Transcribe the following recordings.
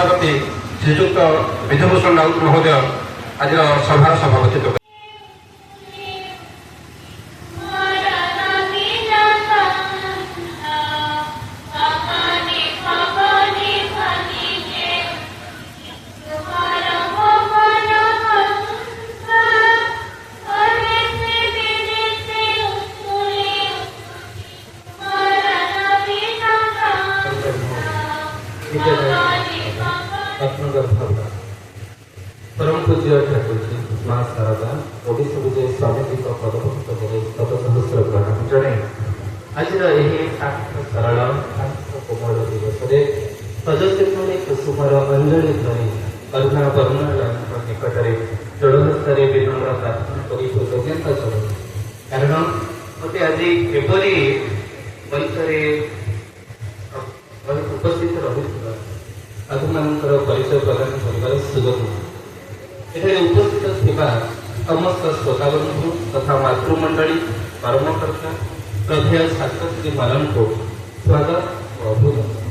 ସଭାପତି ଶ୍ରୀଯୁକ୍ତ ବିଧୁଭୂଷଣ ରାଉତ ମହୋଦୟ ଆଜିର ସଭାର ସଭାପତିତ୍ୱ परम पूज्य ठाकुर जी माँ शारदा ओडिशा विजय स्वामी जी पदभक्त शत सहस्र प्रणाम जनाई आज शांत सरल शांत कोमल दिवस सजस्वी कुसुमर अंजलि धरी करुणा करुणा निकट में जड़हस्तर विनम्र प्रार्थना कर कृतज्ञता जनाई कारण मत आज एपरी मंच उपस्थित रही आधुमानकर परिचय प्रदान कर सुजोग एठारे उपस्थित थिबा समस्त श्रोताबंधु तथा मातृमंडली कर्मकर्ता श्रद्धेय छात्रछात्री मानक स्वागत और अभिनंदन।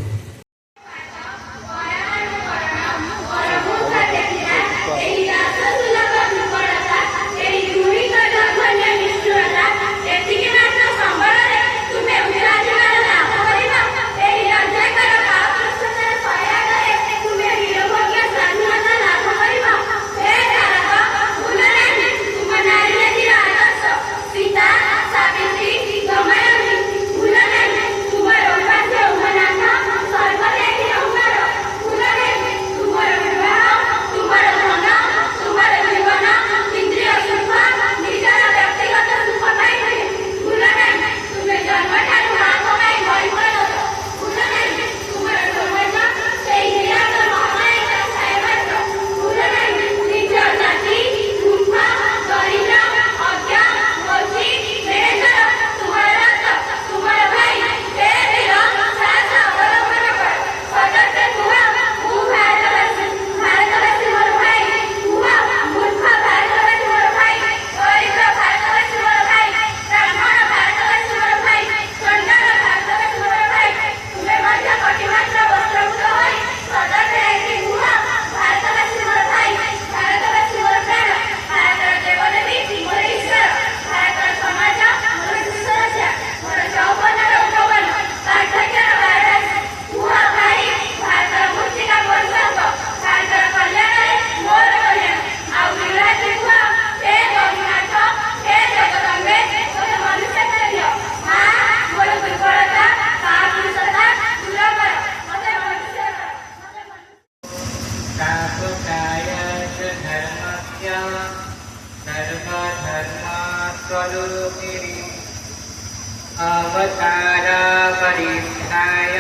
अवतारा परिष्ठाय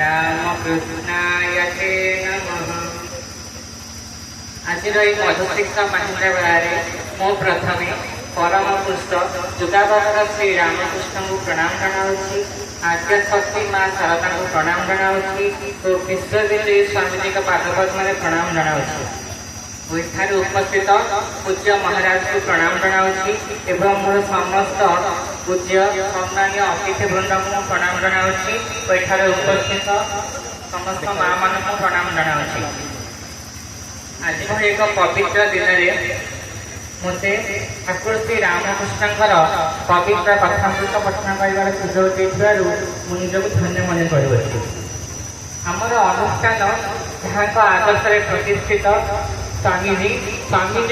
रामकृष्णाय ते नमः। आज मधुशिक्षा महिला बेलारे मो प्रथमे परम पुष्ट जुगाबार श्री रामकृष्ण को प्रणाम जनावि आद्य शक्ति माँ शारदा को प्रणाम जनावि और विश्वदेवी स्वामीजी का पादपद्म प्रणाम जनावि उपस्थित पूज्य महाराज को प्रणाम जनावि एवं मोर समस्त पूज्य सम्मानीय अतिथि वृंद को प्रणाम जनावि उपस्थित समस्त माँ मान प्रणाम जनावि आज भली एक पवित्र दिन में मते ठाकुर श्री रामकृष्ण पवित्र कथामृत पठन कर सुजोग देथिबारु मु निजको धन्य मन करुछि। आमर अनुष्ठान जहाँ आदर्श प्रतिष्ठित स्वामीजी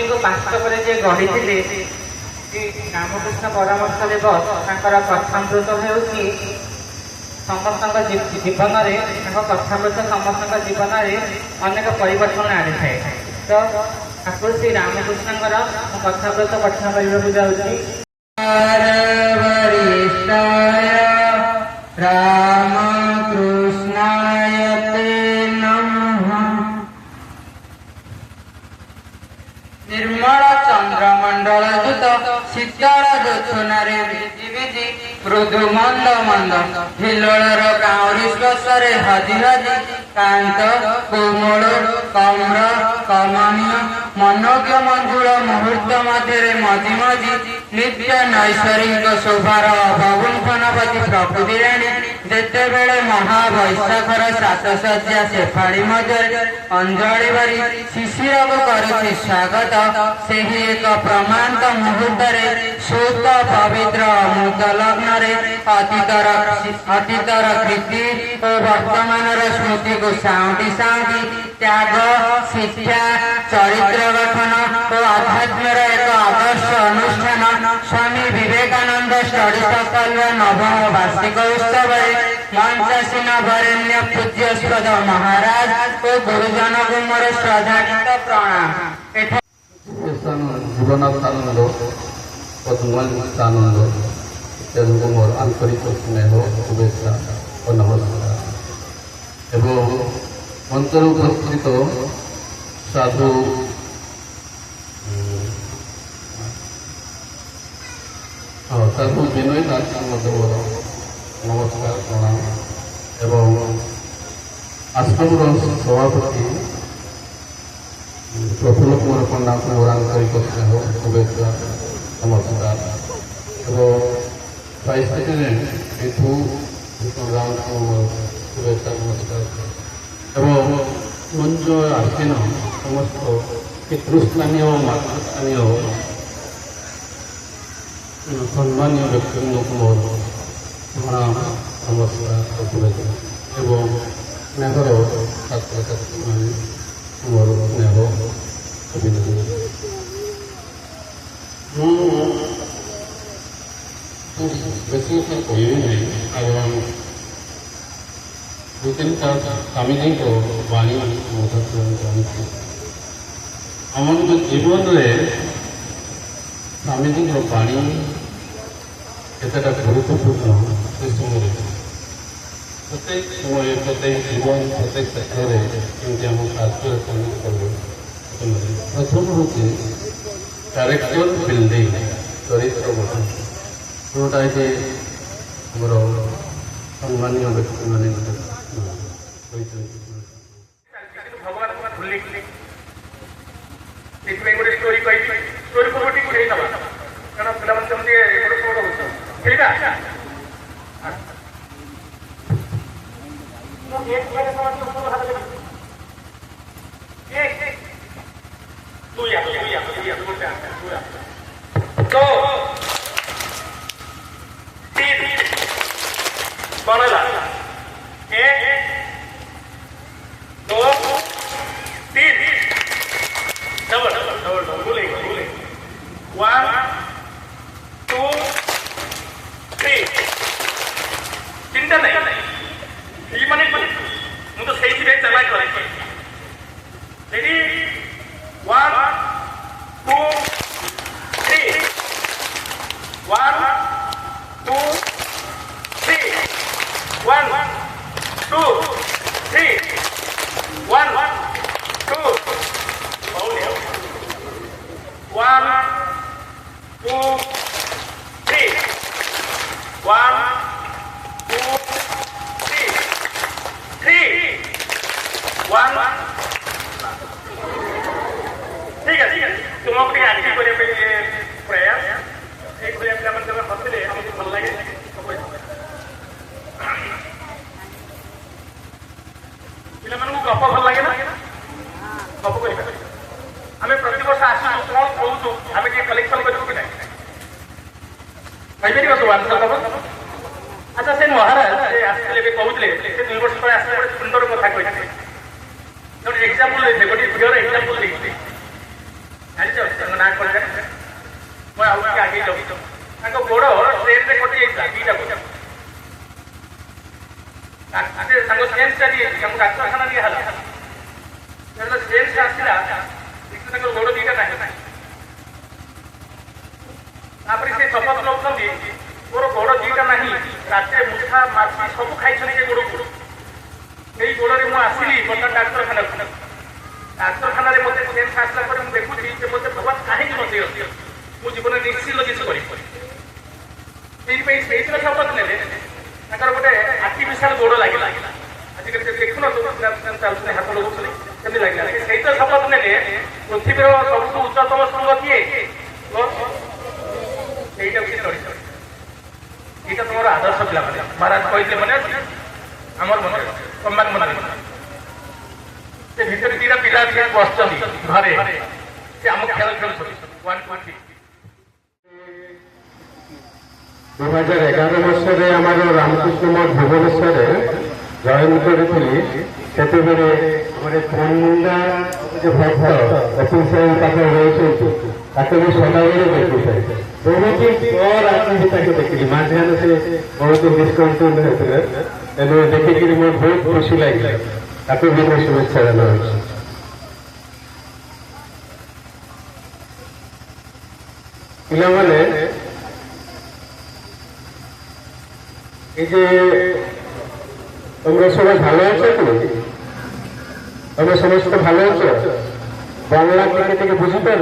को वास्तव में गढ़ी रामकृष्ण परामर्श देव कथामृत हो समस्त जीवन में कथामृत समस्त जीवन में अनेक परिवर्तन आनी थाए। तो ठाकुर श्री रामकृष्ण कथामृत पठन करने जाऊँगी। निर्मल चंद्रमंडल शीतल ଦୋଛୁନାରେ ଭିଜି ଭିଜି ମୃଦୁ ମନ୍ଦ ମନ୍ଦ ହିଲୋଳର କାଉଁରୀ ସ୍ପର୍ଶରେ ହଜି ହଜି କାନ୍ତ କୋମଳ କମ୍ର କମନୀୟ ମନୋଜ୍ଞ ମଞ୍ଜୁଳ ମୁହୂର୍ତ୍ତ ମଧ୍ୟରେ ମଜି ମଜି ନିତ୍ୟ ନୈସର୍ଗିକ ଶୋଭାର ଅବଗୁଣ୍ଠନବତୀ ପ୍ରକୃତି ରାଣୀ ଯେତେବେଳେ ମହାବୈଶାଖର ସାତଶଯ୍ୟା ସେଫାଳି ମଧ୍ୟରେ ଅଞ୍ଜଳି ଭରି ଶିଶିରକୁ କରୁଛି ସ୍ୱାଗତ ସେହି ଏକ ପ୍ରମାନ୍ତ ମୁହୂର୍ତ୍ତରେ ଶୁଦ୍ଧ ପବିତ୍ର ଅମୃତ ଲଗ୍ନରେ ଅତୀତର କୀର୍ତ୍ତି ଓ ବର୍ତ୍ତମାନର ସ୍ମୃତିକୁ ସାଉଁଟି ସାଉଁଟି ତ୍ୟାଗ ଶିକ୍ଷା ଚରିତ୍ର ଗଠନ ଓ ଆଧ୍ୟାତ୍ମର ଏକ ଆଦର୍ଶ ଅନୁଷ୍ଠାନ ସ୍ୱାମୀ ବିବେକାନନ୍ଦ ଷ୍ଟଡି ସର୍କଲର ନବମ ବାର୍ଷିକ ଉତ୍ସବରେ ମଞ୍ଚାସୀନ ବରେଣ୍ୟ ପୂଜ୍ୟସ୍ପଦ ମହାରାଜ ଓ ଗୁରୁଜନଙ୍କୁ ମୋର ଶ୍ରଦ୍ଧାଗୀତ ପ୍ରଣାମ। ଜୀବନାନନ୍ଦ ପଦ୍ମାନନ୍ଦ ତେଣୁଙ୍କୁ ମୋର ଆନ୍ତରିକ ସ୍ନେହ ଶୁଭେଚ୍ଛା ଓ ନମସ୍କାର। ଏବଂ ମଞ୍ଚରେ ଉପସ୍ଥିତ ସାଧୁ ସାଧୁ ବିନୟ ଦାସଙ୍କୁ ମଧ୍ୟ ମୋର ନମସ୍କାର ପ୍ରଣାମ ଏବଂ ଆଶ୍ରମର ସଭାପତି ପ୍ରଫୁଲ୍ଲ କୁମାର ପଣ୍ଡାଙ୍କୁ ମୋର ଆନ୍ତରିକ ସ୍ନେହ ଶୁଭେଚ୍ଛା ନମସ୍କାର ଏବଂ ଭାଇସ୍ ପ୍ରେସିଡେଣ୍ଟ ବିଭୁ ରାଉତଙ୍କୁ ମୋର ଶୁଭେଚ୍ଛା ନମସ୍କାର ଏବଂ ମଞ୍ଚ ଆସୀନ ସମସ୍ତ ପିତୃସ୍ଥାନୀୟ ଓ ମାତୃସ୍ଥାନୀୟ ସମ୍ମାନୀୟ ବ୍ୟକ୍ତିଙ୍କୁ ମୋର ପ୍ରଣାମ ନମସ୍କାର ଶୁଭେଚ୍ଛା ଏବଂ ସ୍ନେହର ଛାତ୍ରଛାତ୍ରୀମାନେ ମୋର ସ୍ନେହ ଅଭିନନ୍ଦନ। ମୁଁ ବେଶୀ କଥା କହିବି ନାହିଁ କାରଣ ଦୁଇ ତିନିଟା ସ୍ୱାମୀଜୀଙ୍କ ବାଣୀ ମଧ୍ୟ ଜାଣିଛି। ଆମର ଜୀବନରେ ସ୍ୱାମୀଜୀଙ୍କ ବାଣୀ କେତେଟା ଗୁରୁତ୍ୱପୂର୍ଣ୍ଣ ସେ ସମୟରେ ପ୍ରତ୍ୟେକ ସମୟ ପ୍ରତ୍ୟେକ ଜୀବନ ପ୍ରତ୍ୟେକ କ୍ଷେତ୍ରରେ କେମିତି ଆମ କାର୍ଯ୍ୟରେ ସମ୍ମୁଖୀନ କରିବ। ପ୍ରଥମ ହେଉଛି କ୍ୟାରେକ୍ଟର ବିଲ୍ଡିଂ ଚରିତ୍ର ଗଠନ ଯେଉଁଟାକି ଆମର ସମ୍ମାନୀୟ ବ୍ୟକ୍ତିମାନେ କହିଛନ୍ତି। ଭଗବାନ ଭୁଲି ସେଥିପାଇଁ ଗୋଟେ ଷ୍ଟୋରି କହିଛି ଷ୍ଟୋରି ପୂର୍ବ ଟିକେ ହେଇନବା କାରଣ ପିଲାମାନେ ସେମିତି ଗୋଟେ ସୋର ହଉଛ ଖେଳିବା कौन है एक दो तीन डबल डबल डबल डबल बोले बोले 1 2 3 तीनटा नहीं ये माने मुझे तो सही से चला करे रेडी 1 2 3 1 2 3 1 2 3 1 2 1 2 3 1 2 3 3 1 ठीक है तुमको ଟିକେ ଆକ୍ଟିଭ କରିବା ପାଇଁ ପ୍ରୟାସ ଏଇଭଳିଆ ପିଲାମାନେ ଯେବେ ହସିଲେ ଆମକୁ ଭଲ ଲାଗେ। ପିଲାମାନଙ୍କୁ ଗପ ଭଲ ଲାଗେ ନା ଗପ କହିବା ଆମେ ପ୍ରତିବର୍ଷ ଆସୁଛୁ କ'ଣ କହୁଛୁ ଆମେ ଟିକେ କଲେକ୍ସନ କରିବୁ କି ନାହିଁ କହିପାରିବ ସବୁ ଆନ୍ସର ଦେବ। ଆଚ୍ଛା ସେ ମହାରାଜ ସେ ଆସିଥିଲେ ଏବେ କହୁଥିଲେ ସେ 2 ବର୍ଷ ତଳେ ଆସିଲେ ଗୋଟେ ସୁନ୍ଦର କଥା କହିଥିଲେ ଗୋଟେ ଏକ୍ସାମ୍ପଲ ଦେଇଥିଲେ ଗୋଟେ ଝିଅର ଏକ୍ସାମ୍ପଲ ଦେଇଥିଲେ ଜାଣିଛ ତାଙ୍କ ନାଁ କ'ଣ ଜାଣିଛ ମୁଁ ଆଉ ଟିକେ ଆଗେଇ ଯାଉଛି ତାଙ୍କ ଗୋଡ଼ ଟ୍ରେନରେ କଟି ଯାଇଥିଲା ଦିଟା ଗୋଡ଼ ତାଙ୍କ ସେନ୍ସଟା ଦିଏ ତାଙ୍କୁ ଡାକ୍ତରଖାନା ଦିଆହେଲା ଯେତେବେଳେ ସେନ୍ସଟା ଆସିଲା ତାଙ୍କର ଗୋଡ଼ ଦିଟା ନାହିଁ ତାପରେ ସେ ଶପଥ ନେଉଛନ୍ତି ମୋର ଗୋଡ଼ ଦିଟା ନାହିଁ ରାତିରେ ମୁଠା ମାଛି ସବୁ ଖାଇଛନ୍ତି ସେ ଗୋଡ଼ ସେଇ ଗୋଡ଼ରେ ମୁଁ ଆସିଲି ବର୍ତ୍ତମାନ ଡାକ୍ତରଖାନାରେ ମୋତେ ସେନ୍ସ ଆସିଲା ପରେ ମୁଁ ଦେଖୁଛି ଯେ ମୋତେ ଭଗବାନ କାହିଁକି ବଞ୍ଚେଇ ଅଛି ମୁଁ ଜୀବନରେ ନିଶ୍ଚିତ କିଛି କରିବି ସେଇଥିରେ ଶପଥ ନେଲେ ତାଙ୍କର ଗୋଟେ ଆର୍ଟିଫିସିଆଲ ଗୋଡ଼ ଲାଗିଲା। ଆଜିକାଲି ଦେଖୁନ ଚାଲୁଛନ୍ତି ହାତ ଲଗୁଛନ୍ତି ସେମିତି ଲାଗିଲା। ସେଇଥିରେ ଶପଥ ନେଲେ ପୃଥିବୀର ସବୁଠୁ ଉଚ୍ଚତମ ଶୃଙ୍ଗ କିଏ? ସେଇଟାକୁ ସେ ଚଢ଼ିଛନ୍ତି। ଏଇଟା ତୁମର ଆଦର୍ଶ ପିଲାମାନେ ମହାରାଜ କହିଥିଲେ ମନେ ଅଛି? ଆମର ମନେ ସମ୍ମାନ ମନେ ସେ ଭିତରେ ଦିଟା ପିଲା ବସିଛନ୍ତି ଘରେ, ସେ ଆମ ଖେଳ ଖେଳୁଛନ୍ତି। 2011 ମସିହାରେ ଆମର ରାମକୃଷ୍ଣ ମଠ ଭୁବନେଶ୍ୱରରେ ଜଏନ୍ କରିଥିଲି। ସେତେବେଳେ ଗୋଟେ ପଣ୍ଡା ଭକ୍ତ କପିଲ ସାହେବ ପାଖରେ ରହୁଛନ୍ତି, ତାକୁ ବି ସଦାବେଳେ ଦେଖିଥାଏ। ବହୁତ ପରେ ଆସିକି ତାକୁ ଦେଖିଲି। ମାଝିଆନ ସେ ବହୁତ ଡିସକଣ୍ଟିନ୍ୟୁ ହେଉଥିଲେ, ତେଣୁ ଦେଖିକିରି ମୋର ବହୁତ ଖୁସି ଲାଗିଲା। ତାକୁ ବି ମୁଁ ଶୁଭେଚ୍ଛା ଜଣାଉଛି। ପିଲାମାନେ এই যে তোমরা সবাই ভালো আছো তো? তোমরা সমস্ত ভালো আছো? বাংলা টিকে টিকে বুঝিপার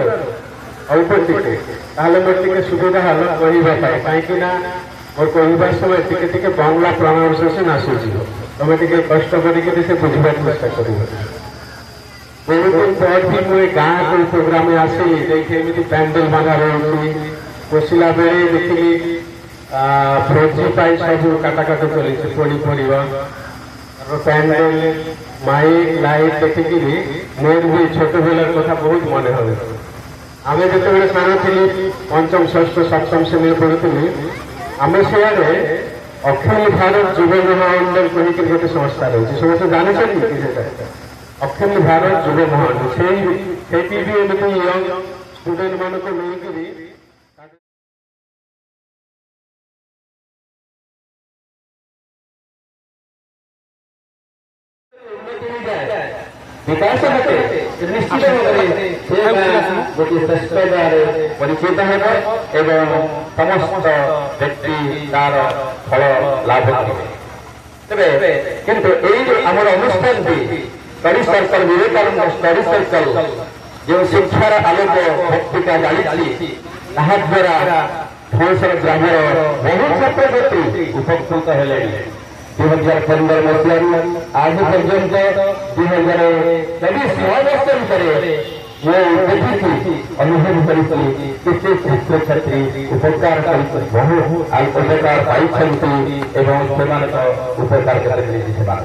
অল্প টিকে, তাহলে মোর টিকে সুবিধা হলো কহিবা পাই। কাইকি না মোর কহিবার সময় টিকে টিকে বাংলা প্রনাউন্সিয়েশন আসুচিব, তুমি টিকে কষ্ট করিকি সে বুঝবার চেষ্টা করিব। বহুত দিন পর भी ମୁଁ ଏ ଗାଁକୁ ପ୍ରୋଗ୍ରାମରେ ଆସିଲି, ଯେଉଁଠି ଏମିତି ପ୍ୟାଣ୍ଡେଲ ବାନ୍ଧା ରହୁଛି। ପଶିଲା ବେଳେ ଦେଖିଲି ଭୋଜି ପାଇଁ ସବୁ କାଟାକାଟି ଚଲିଛି, ପନିପରିବା ପ୍ୟାଣ୍ଡେଲ ମାଇକ୍ ଲାଇଟ୍ ଦେଖିକିରି ମୋର ବି ଛୋଟବେଳାର କଥା ବହୁତ ମନେ ହୁଏ। ଆମେ ଯେତେବେଳେ ସାନ ଥିଲି, ପଞ୍ଚମ ଷଷ୍ଠ ସପ୍ତମ ଶ୍ରେଣୀରେ ପଢୁଥିଲି, ଆମେ ସିଆଡ଼େ ଅଖିଳ ଭାରତ ଯୁବ ମହାମଣ୍ଡଳ କହିକି ଗୋଟେ ସଂସ୍ଥା ରହିଛି। ସମସ୍ତେ ଜାଣିଛନ୍ତି କି ସେଟା? ଅଖିଳ ଭାରତ ଯୁବ ମହାମଣ୍ଡଳ। ସେଇଠି ବି ଏମିତି ୟଙ୍ଗ ଷ୍ଟୁଡେଣ୍ଟ ମାନଙ୍କୁ ନେଇକିରି विकास होते निश्चित भाव गोटे श्रेष्ठतार परिचित हेब एवं समस्त व्यक्ति तार फल लाभ करेंगे। तेरे किंतु आमर अनुष्ठान study circle Vivekananda study circle जो शिक्षार आलोक भक्तिका जाली द्वारा भुवनेश्वर ग्रामर बहुत छात्र छात्री उपकृत है। 2015 मसीह आज पर्यंत 2024 वर्ष भितर ମୁଁ ଦେଖିଛି, ଅନୁଭବ କରିଛି କେତେ ଛାତ୍ରଛାତ୍ରୀ ଉପକାର ବହୁ ଉପକାର ପାଇଛନ୍ତି ଏବଂ ସେମାନଙ୍କ ଉପକାର ସେବା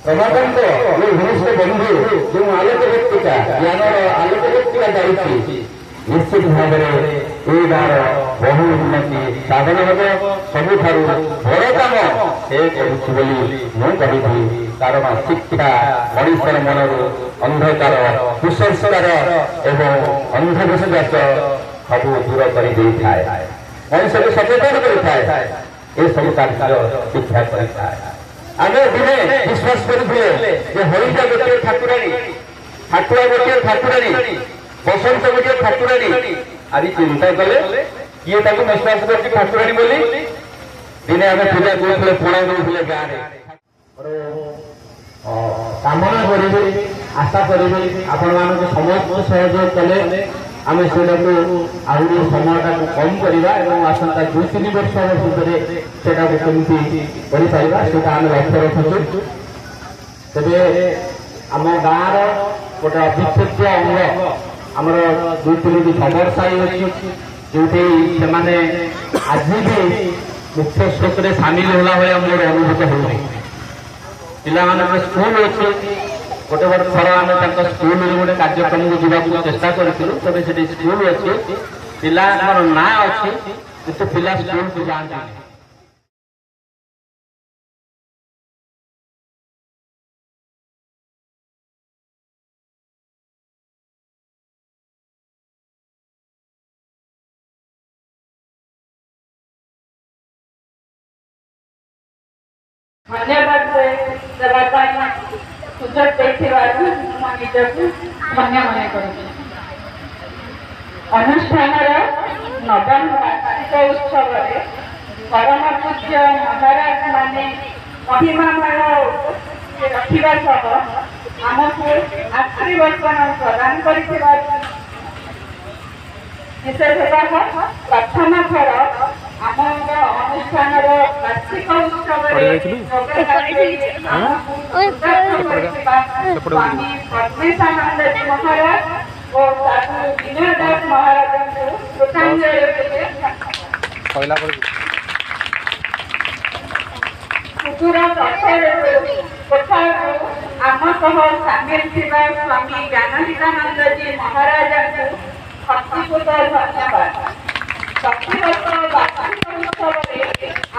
ରମାକାନ୍ତ ମୋ ଘନିଷ୍ଠ ବନ୍ଧୁ ଯେଉଁ ଆଲୋକ ବ୍ୟକ୍ତିକା ଜ୍ଞାନର ଆଲୋକ ବ୍ୟକ୍ତିକା ଯାଇଛି, ନିଶ୍ଚିତ ଭାବରେ ଏ ଗାଁର ବହୁ ଉନ୍ନତି ସାଧନ ହେବ। ସବୁଠାରୁ ବଡ଼ କାମ ସେ କରୁଛି ବୋଲି ମୁଁ କହିବି। କାରଣ ଶିକ୍ଷା ମଣିଷର ମନରୁ ଅନ୍ଧକାର କୁସଂସ୍କାର ଏବଂ ଅନ୍ଧବିଶ୍ୱାସ ସବୁ ଦୂର କରିଦେଇଥାଏ, ମଣିଷକୁ ସଚେତନ କରିଥାଏ। ଏସବୁ କାର୍ଯ୍ୟ ଶିକ୍ଷା କରିଥାଏ। ଆମେ ଦିନେ ବିଶ୍ୱାସ କରୁଥିଲେ ଯେ ହରିଟା ଗୋଟିଏ ଠାକୁରାଣୀ, ଠାକୁରା ଗୋଟିଏ ଠାକୁରାଣୀ, ବସନ୍ତ ଗୋଟିଏ ଠାକୁରାଣୀ। ଆଜି ଚିନ୍ତା କଲେ କିଏ ତାକୁ ବିଶ୍ୱାସ କରୁଛି ଠାକୁରାଣୀ ବୋଲି? ଦିନେ ଆମେ ପୂଜା କରୁଥିଲେ, ପଣା ଦଉଥିଲେ ଗାଁରେ। କାମନା କରିବି, ଆଶା କରିବି ଆପଣମାନଙ୍କୁ ସମସ୍ତ ସହଯୋଗ କଲେ ଆମେ ସେଟାକୁ ଆହୁରି ସମୟଟାକୁ କମ୍ କରିବା ଏବଂ ଆସନ୍ତା 2-3 ବର୍ଷ ଭିତରେ ସେଟାକୁ କେମିତି କରିପାରିବା ସେଟା ଆମେ ଲକ୍ଷ୍ୟ ରଖୁଛୁ। ତେବେ ଆମ ଗାଁର ଗୋଟେ ଅବିଚ୍ଛେଦ୍ୟ ଅଙ୍ଗ ଆମର 2-3ଟି ଖବର ସାହି ଅଛି, ଯେଉଁଠି ସେମାନେ ଆଜି ବି ମୁଖ୍ୟ ସ୍ରୋତରେ ସାମିଲ ହେଲା ଭଳିଆ ମୋର ଅନୁଭୂତ ହେଉଛି। ପିଲାମାନଙ୍କର ସ୍କୁଲ ଅଛି, ଗୋଟେ ଗୋଟେ ଥର ଆମେ ତାଙ୍କ ସ୍କୁଲରେ ଗୋଟେ କାର୍ଯ୍ୟକ୍ରମକୁ ଯିବାକୁ ଚେଷ୍ଟା କରିଥିଲୁ। ତେବେ ସେଠି ସ୍କୁଲ ଅଛି, ପିଲାଙ୍କର ନାଁ ଅଛି, କିନ୍ତୁ ପିଲା ସ୍କୁଲକୁ ଯାଆନ୍ତି। धन्यवाद देवा सुजोग देथिबारु मो निजकु धन्य मने करुछि। अनुष्ठानर नवम वार्षिक उत्सव परम पूज्य महाराज माने महिमामय रखिबा सह आमको आशीर्वचन प्रदान करथिबारु विशेषतः प्रथम थर ଆମର ଅନୁଷ୍ଠାନର ବାର୍ଷିକ ଉତ୍ସବରେ ସ୍ୱାମୀ ପଦ୍ମେଶାନନ୍ଦଜୀ ମହାରାଜ ଓ ସାଧୁ ବିନୟ ଦାସ ମହାରାଜଙ୍କୁ ଶ୍ରଦ୍ଧାଞ୍ଜଳି ଦେବେ। ସୁଦୂର କୋଠାରୁ ଆମ ସହ ସାମିଲ ଥିବା ସ୍ୱାମୀ ଜ୍ଞାନଚିଦାନନ୍ଦଜୀ ମହାରାଜଙ୍କୁ ଅତିପୂତ ଧନ୍ୟବାଦ। ପ୍ରତିବର୍ଷ ବାର୍ଷିକ ଉତ୍ସବରେ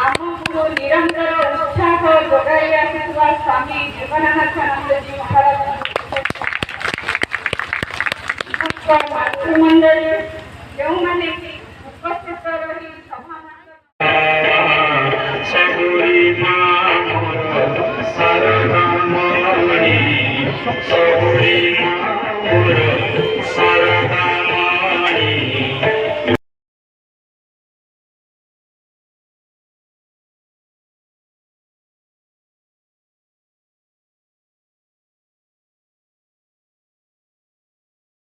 ଆମକୁ ନିରନ୍ତର ଉତ୍ସାହ ଯୋଗାଇ ଆସିଥିବା ସ୍ୱାମୀ ଜୀବନାନନ୍ଦଜୀ ମହାରାଜଙ୍କୁ ମାତୃମଣ୍ଡଳୀ